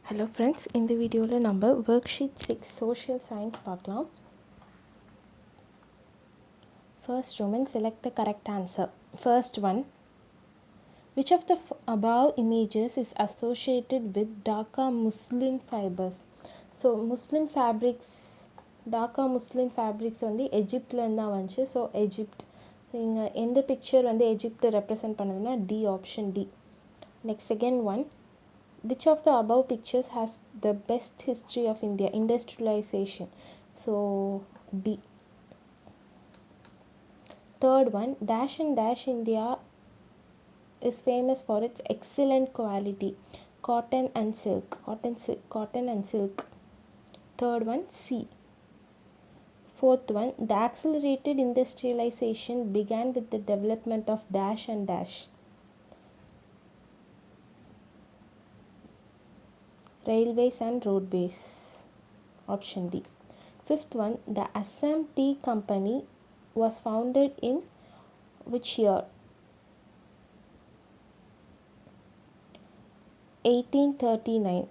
Hello friends, இந்த வீடியோவில் நம்ம worksheet 6 social science பார்க்கலாம். First Roman, select the correct answer. First one, which of the above images is associated with Dhaka muslin fibers? So muslin fabrics, Dhaka muslin fabrics வந்து எஜிப்ட்லேருந்து தான் வந்துச்சு. So Egypt இங்கே எந்த picture வந்து எஜிப்டை represent பண்ணுதுன்னா D, option D. Next second one, which of the above pictures has the best history of India? Industrialization. So D. Third one, dash and dash India is famous for its excellent quality. Cotton and silk. Cotton and silk. Third one, C. Fourth one, the accelerated industrialization began with the development of dash and dash. Railways and roadways. Option D. Fifth one, the Assam Tea Company was founded in which year? 1839.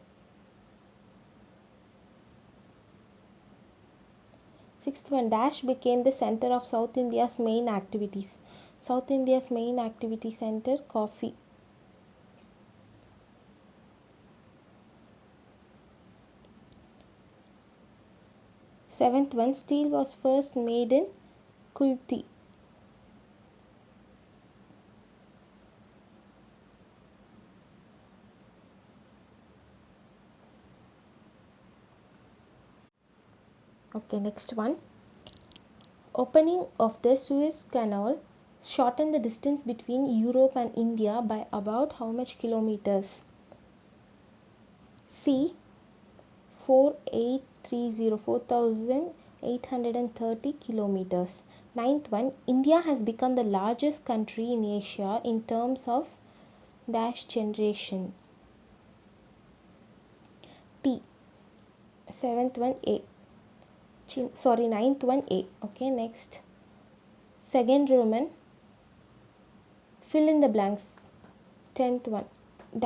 Sixth one, dash became the center of South India's main activities. South India's main activity center, coffee. Seventh one, steel was first made in Kulti. Okay, next one. Opening of the Suez Canal shortened the distance between Europe and India by about how much kilometers? C. 4,830 kilometers. Ninth one, India has become the largest country in Asia in terms of dash generation. T. Seventh one, A. Ninth one, A. Okay, next. Second Roman, fill in the blanks. 10th one,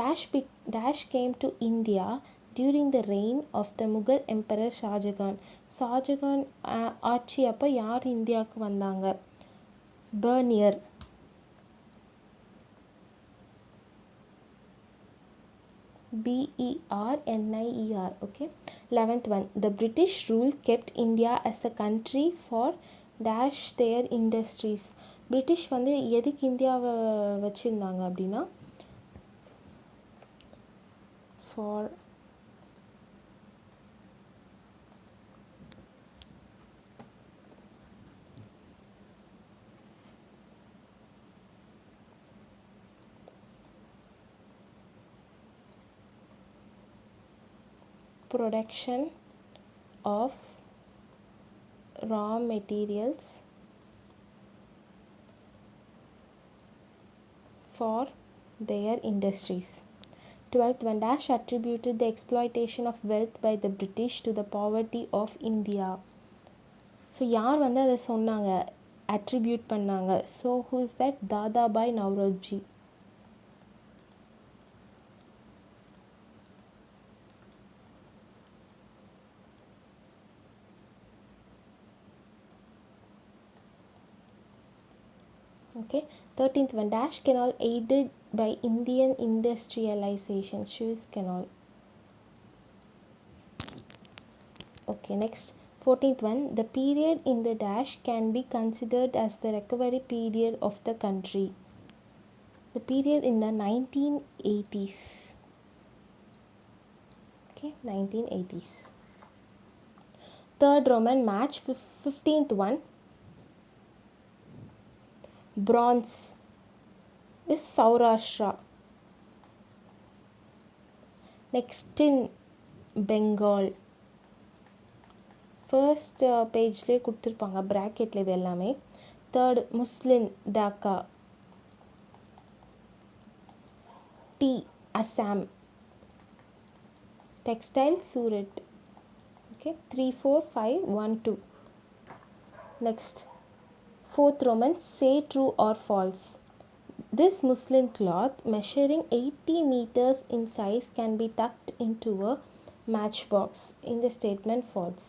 dash came to India during the reign of the Mughal Emperor Shahjahan. Shahjahan ஆட்சி அப்போ யார் இந்தியாவுக்கு வந்தாங்க? Barnea. BERNIER. Okay. 11th one, the British rule kept India as a country for dash their industries. British வந்து எதுக்கு இந்தியாவை வச்சுருந்தாங்க அப்படின்னா for production of raw materials for their industries. 12th one, dash attributed the exploitation of wealth by the British to the poverty of India. So யார் வந்து அதை சொன்னாங்க, attribute பண்ணாங்க? So who is that? Dadabhai Naoroji. Okay. 13th one, dash canal aided by Indian industrialization. Suez Canal. Okay, next. 14th one, the period in the dash can be considered as the recovery period of the country. The period in the 1980s. Okay, 1980s. Third Roman, match 15th one, bronze is Saurashtra. Next in Bengal. First பேஜ்லேயே கொடுத்துருப்பாங்க ப்ராக்கெட்டில் இது எல்லாமே. Third Muslim Dhaka. Tea Assam. Textile Surat. Okay, 3 4 5 1 2. Next fourth Roman, say true or false. This muslin cloth measuring 80 meters in size can be tucked into a matchbox. இந்த statement false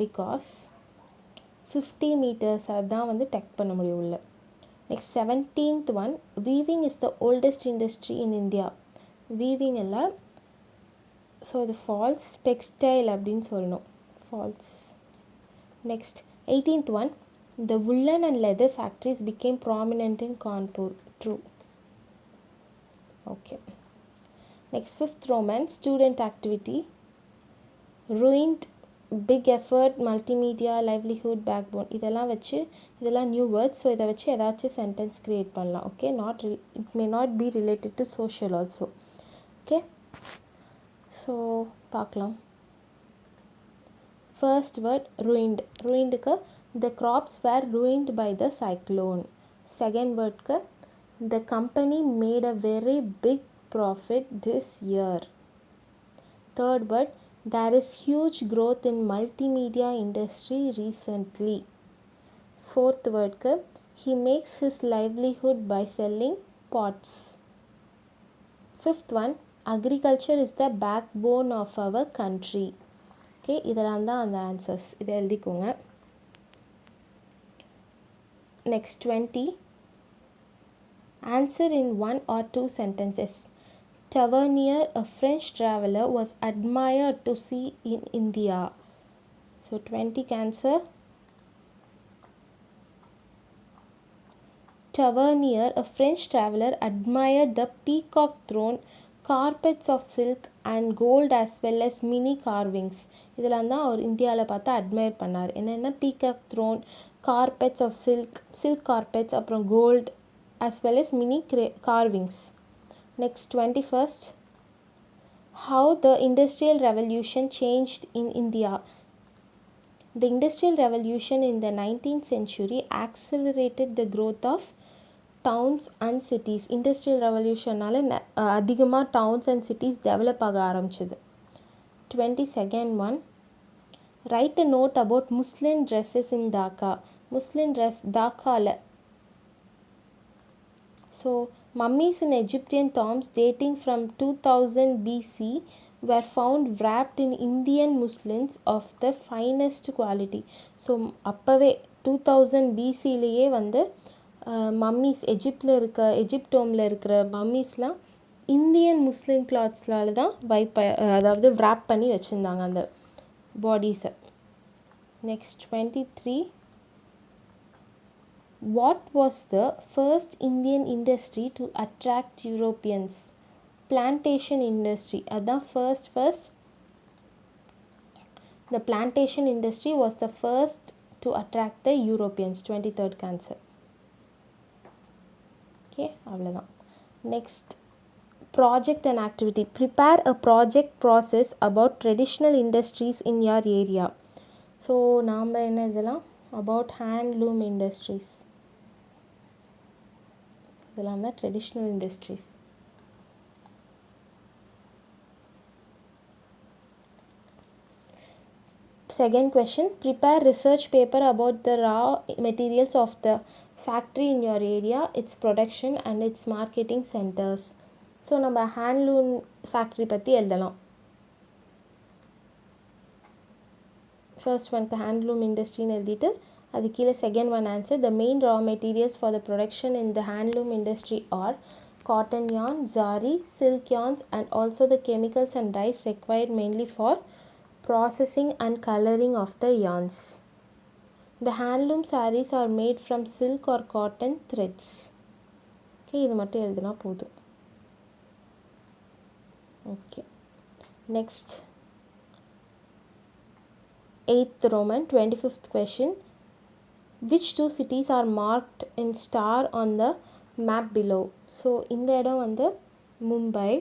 because 50 meters அதான் வந்து tech பண்ண முடியும் உள்ள. Next 17th one, weaving is the oldest industry in India. Weaving எல்லாம் so இது false, textile அப்படின்னு சொல்லணும், false. Next 18th one, the woolen and leather factories became prominent in Kanpur. True. Okay. Next 5th Roman, student activity ruined, big effort, multimedia, livelihood, backbone. இதெல்லாம் new words. So இதை வச்சு ஏதாச்சும் sentence create பண்ணலாம். Okay, it may not be related to social also. Okay, so பார்க்கலாம். First word ruined. Ruinedக்கு the crops were ruined by the cyclone. Second wordக்கு the company made a very big profit this year. Third word, there is huge growth in multimedia industry recently. Fourth wordக்கு he makes his livelihood by selling pots. Fifth one, agriculture is the backbone of our country. Okay, இதெல்லாம் தான் அந்த answers. இதை எழுதிக்கோங்க. Next 20, answer in 1 or 2 sentences. Tavernier, a French traveler, was admired to see in India. So 20 answer. Tavernier, a French traveler, admired the peacock throne, carpets of silk and gold as well as mini carvings. இதெல்லாம் தான் அவர் இந்தியாவில் பார்த்து admire பண்ணார். என்னென்ன peacock throne, carpets of silk carpets, அப்புறம் gold as well as mini carvings. Next 21st, how the industrial revolution changed in India. The industrial revolution in the 19th century accelerated the growth of towns and cities. Industrial revolutionனால அதிகமாக towns and cities develop ஆக ஆரம்பிச்சது. 22nd one, write a note about Muslim dresses in Dhaka. Muslim dress Dhakaல. So mummies in Egyptian tombs dating from 2000 BC were found wrapped in Indian muslins of the finest quality. So அப்போவே 2000 BCலேயே வந்து mummy's எஜிப்டோமில் இருக்கிற மம்மிஸ்லாம் Indian Muslim கிளாத்ஸ்லால் தான் அதாவது wrap பண்ணி வச்சுருந்தாங்க அந்த பாடிஸை. Next 23, what was the first Indian industry to attract Europeans? Plantation industry. அதான் first the plantation industry was the first to attract the Europeans. 23rd answer. Okay, அவ்வளோதான். Next, project and activity. Prepare a project process about traditional industries in your area. So நாம் என்ன இதெல்லாம் about handloom industries. இதெல்லாம் தான் traditional industries. Second question, prepare research paper about the raw materials of the factory in your area, its production and its marketing centers. So நம்ம handloom factory பற்றி எழுதலாம். First ஒன்க்கு handloom இண்டஸ்ட்ரின்னு எழுதிட்டு அது கீழே second one answer. The main raw materials for the production in the handloom industry are cotton yarn, zari, silk yarns and also the chemicals and dyes required mainly for processing and coloring of the yarns. The handloom sarees are made from silk or cotton threads. Okay, இது மட்டும் எழுதுனா போதும். Okay, next 8th Roman 25th question, which two cities are marked in star on the map below? So இந்த இடம் வந்து Mumbai,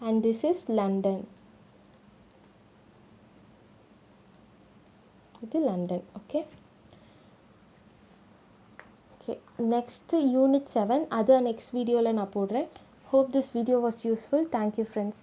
and this is London. இது London. Okay, next unit 7 அது next videoல நான் போடுறேன். Hope this video was useful. Thank you friends.